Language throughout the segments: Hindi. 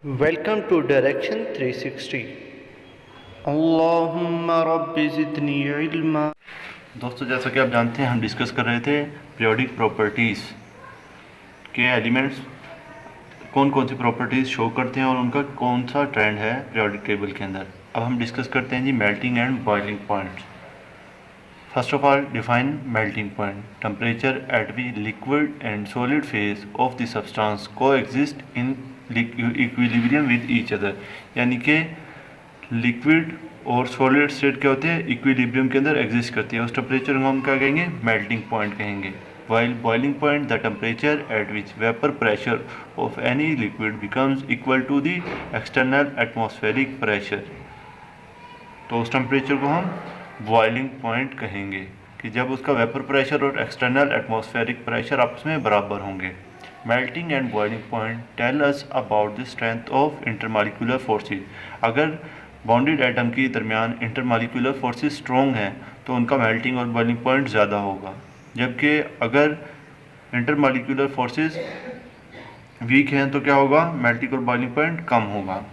Welcome to Direction 360. अल्लाहुम्मा रब्बि ज़िदनी इल्मा। दोस्तों, जैसा कि आप जानते हैं हम डिस्कस कर रहे थे पीरियोडिक प्रॉपर्टीज़ के एलिमेंट्स कौन कौन सी प्रॉपर्टीज़ शो करते हैं और उनका कौन सा ट्रेंड है पीरियोडिक टेबल के अंदर। अब हम डिस्कस करते हैं जी melting and boiling points. First of all define melting point. Temperature at we liquid and solid phase of the substance को exist in equilibrium with each other, यानी कि लिक्विड और सॉलिड स्टेट क्या होते हैं, इक्विलिब्रियम के अंदर एग्जिस्ट करती है। उस टेम्परेचर को हम क्या कहेंगे, मेल्टिंग पॉइंट कहेंगे। While boiling point the temperature at which vapour pressure of any liquid becomes equal to the external atmospheric pressure. तो उस टेम्परेचर को हम बॉइलिंग पॉइंट कहेंगे कि जब उसका वेपर प्रेशर और एक्सटर्नल एटमॉस्फेरिक प्रेशर आपस में बराबर होंगे। Melting and boiling point tell us about the strength of intermolecular forces. अगर बॉन्डेड एटम के दरमियान इंटरमॉलिक्यूलर फोर्सेस स्ट्रॉन्ग हैं तो उनका मेल्टिंग और बॉइलिंग पॉइंट ज़्यादा होगा, जबकि अगर इंटरमॉलिक्यूलर फोर्सेस वीक हैं तो क्या होगा, मेल्टिंग और बॉइलिंग पॉइंट कम होगा।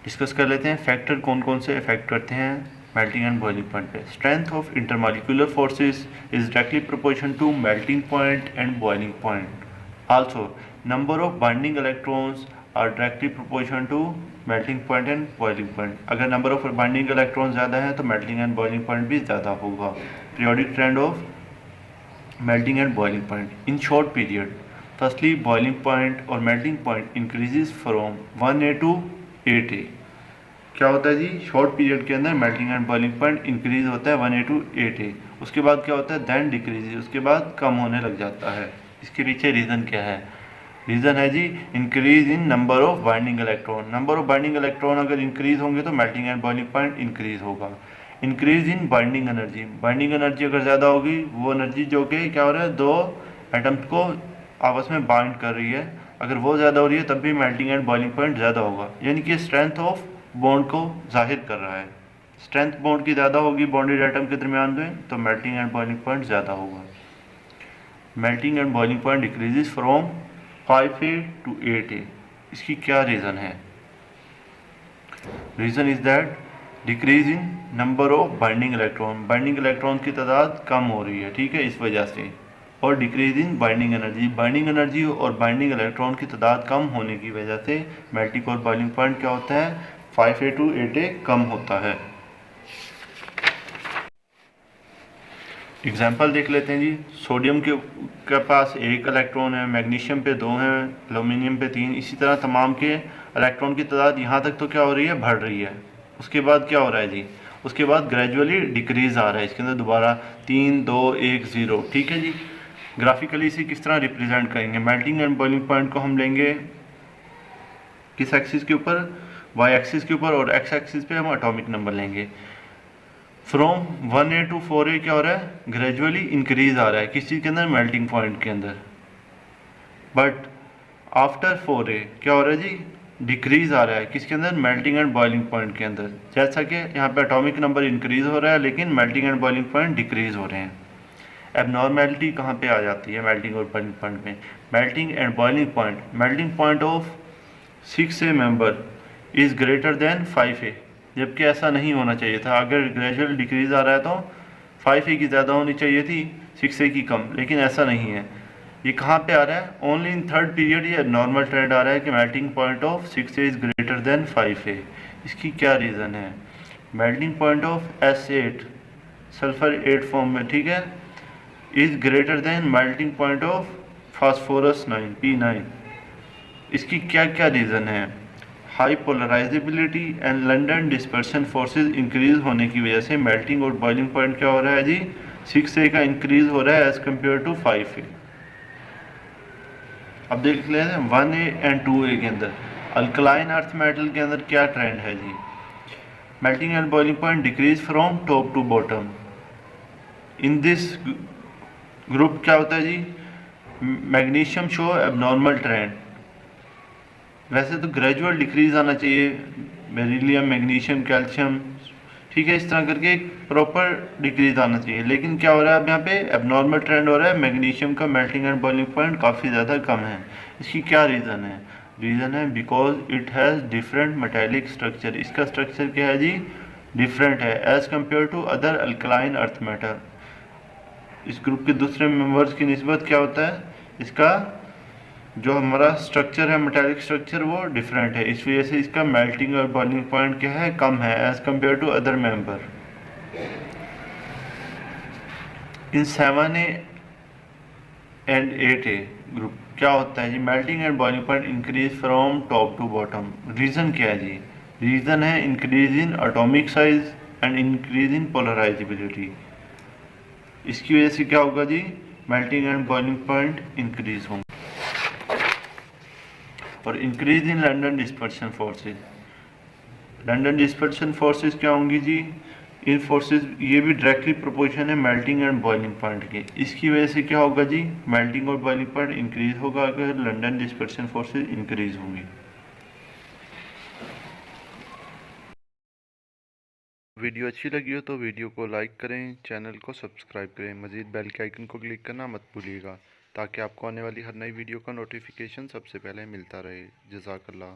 डिस्कस कर लेते हैं फैक्टर कौन कौन से इफेक्ट करते हैं मेल्टिंग एंड बॉइलिंग पॉइंट पे। Strength of intermolecular forces is directly proportional to melting point and boiling point. Also number of binding electrons are directly proportional to melting point and boiling point. अगर नंबर ऑफ बाइंडिंग इलेक्ट्रॉन ज़्यादा है तो मेल्टिंग एंड बॉइलिंग पॉइंट भी ज़्यादा होगा। Periodic trend of melting and boiling point in short period. Firstly boiling point और melting point increases from 1A to 8A। क्या होता है जी, शॉर्ट पीरियड के अंदर melting and boiling point increase होता है 1A to 8A। उसके बाद क्या होता है, देन डिक्रीज, उसके बाद कम होने लग जाता है। इसके पीछे रीज़न क्या है, रीज़न है जी increase in number of binding electron. Number of binding electron अगर इंक्रीज होंगे तो melting and boiling point increase होगा। Increase in binding energy, binding energy अगर ज़्यादा होगी, वो एनर्जी जो कि क्या हो रहा है, दो एटम्स को आपस में बाइंड कर रही है, अगर वो ज़्यादा हो रही है तब भी मेल्टिंग एंड बॉइलिंग पॉइंट ज़्यादा होगा। यानी कि स्ट्रेंथ ऑफ बॉन्ड को जाहिर कर रहा है। स्ट्रेंथ बॉन्ड की ज़्यादा होगी बॉन्डेड एटम के दरमियान में तो मेल्टिंग एंड बॉइलिंग पॉइंट ज़्यादा होगा। Melting and boiling point decreases from 5A to 8A। इसकी क्या रीज़न है, reason is that decrease in number of binding electron, binding electron की तादाद कम हो रही है, ठीक है, इस वजह से। और decrease in binding energy, binding energy और बाइंडिंग इलेक्ट्रॉन की तादाद कम होने की वजह से मेल्टिंग और बॉइलिंग पॉइंट क्या होता है, 5A to 8A कम होता है। एग्जाम्पल देख लेते हैं जी। सोडियम के पास 1 इलेक्ट्रॉन है, मैग्नीशियम पे 2 हैं, एल्यूमिनियम पे 3। इसी तरह तमाम के इलेक्ट्रॉन की तादाद यहाँ तक तो क्या हो रही है, बढ़ रही है। उसके बाद क्या हो रहा है जी, उसके बाद ग्रेजुअली डिक्रीज आ रहा है। इसके अंदर दोबारा 3 2 1 0, ठीक है जी। ग्राफिकली इसे किस तरह रिप्रेजेंट करेंगे, मेल्टिंग एंड बॉइलिंग पॉइंट को हम लेंगे किस एक्सिस के ऊपर, वाई एक्सिस के ऊपर, और एक्स एक्सिस पे हम एटॉमिक नंबर लेंगे। फ्रॉम 1A to 4A क्या हो रहा है, ग्रेजुअली इंक्रीज आ रहा है किस चीज़ के अंदर, मेल्टिंग पॉइंट के अंदर। बट आफ्टर 4A क्या हो रहा है जी, डिक्रीज आ रहा है किसके अंदर, मेल्टिंग एंड बॉइलिंग पॉइंट के अंदर। जैसा कि यहाँ पे एटॉमिक नंबर इंक्रीज हो रहा है लेकिन melting and boiling point decrease हो रहे हैं। एबनॉर्मेलिटी कहाँ पे आ जाती है मेल्टिंग और बॉइलिंग पॉइंट में, melting and boiling point, melting point of 6A member is greater than 5A, जबकि ऐसा नहीं होना चाहिए था। अगर ग्रेजुअल डिक्रीज आ रहा है तो 5A की ज़्यादा होनी चाहिए थी, 6A की कम, लेकिन ऐसा नहीं है। ये कहाँ पे आ रहा है, ओनली इन थर्ड पीरियड ये नॉर्मल ट्रेंड आ रहा है कि melting point of 6A is greater than 5A। इसकी क्या रीज़न है, melting point of S8 sulphur 8 form में, ठीक है, is greater than melting point of phosphorus 9 P9। इसकी क्या क्या रीज़न है, high polarisability and London dispersion forces increase होने की वजह से मेल्टिंग और बॉइलिंग पॉइंट क्या हो रहा है जी, 6A का इंक्रीज हो रहा है एज कम्पेयर टू 5A। अब देख लेते हैं 1A एंड 2A के अंदर अल्कलाइन अर्थ मेटल के अंदर क्या ट्रेंड है जी, melting and boiling point decrease from top to bottom. In this group क्या होता है जी, मैग्नीशियम शो एबनॉर्मल ट्रेंड। वैसे तो ग्रेजुअल डिक्रीज आना चाहिए, बेरिलियम मैग्नीशियम कैल्शियम, ठीक है, इस तरह करके एक प्रॉपर डिक्रीज आना चाहिए, लेकिन क्या हो रहा है अब यहाँ पे एबनॉर्मल ट्रेंड हो रहा है। मैग्नीशियम का मेल्टिंग एंड बॉइलिंग पॉइंट काफ़ी ज़्यादा कम है, इसकी क्या रीज़न है? रीज़न है because it has different metallic structure. इसका स्ट्रक्चर क्या है जी? डिफरेंट है as compare to other alkaline earth matter. इस ग्रुप के दूसरे मेंबर्स की निस्बत क्या होता है? इसका जो हमारा स्ट्रक्चर है, मेटेलिक स्ट्रक्चर, वो डिफरेंट है। इस वजह से इसका मेल्टिंग और बॉइलिंग पॉइंट क्या है? कम है as compare to other member. In 7A and 8A group क्या होता है जी? Melting and boiling point increase from top to bottom. Reason क्या है जी? रीज़न है increase in atomic size and increase in polarisability. इसकी वजह से क्या होगा जी? Melting and boiling point increase होंगे। और increase in London dispersion forces. London dispersion forces क्या होंगी जी? इन फोर्सेस ये भी डायरेक्टली प्रोपोर्शन है मेल्टिंग एंड बॉइलिंग पॉइंट के। इसकी वजह से क्या होगा जी? मेल्टिंग और बॉइलिंग पॉइंट इंक्रीज होगा अगर लंडन डिस्पर्शन फोर्सेज इंक्रीज होंगी। वीडियो अच्छी लगी हो तो वीडियो को लाइक करें, चैनल को सब्सक्राइब करें, मज़ीद बेल के आइकन को क्लिक करना मत भूलिएगा ताकि आपको आने वाली हर नई वीडियो का नोटिफिकेशन सबसे पहले मिलता रहे। जज़ाकल्लाह।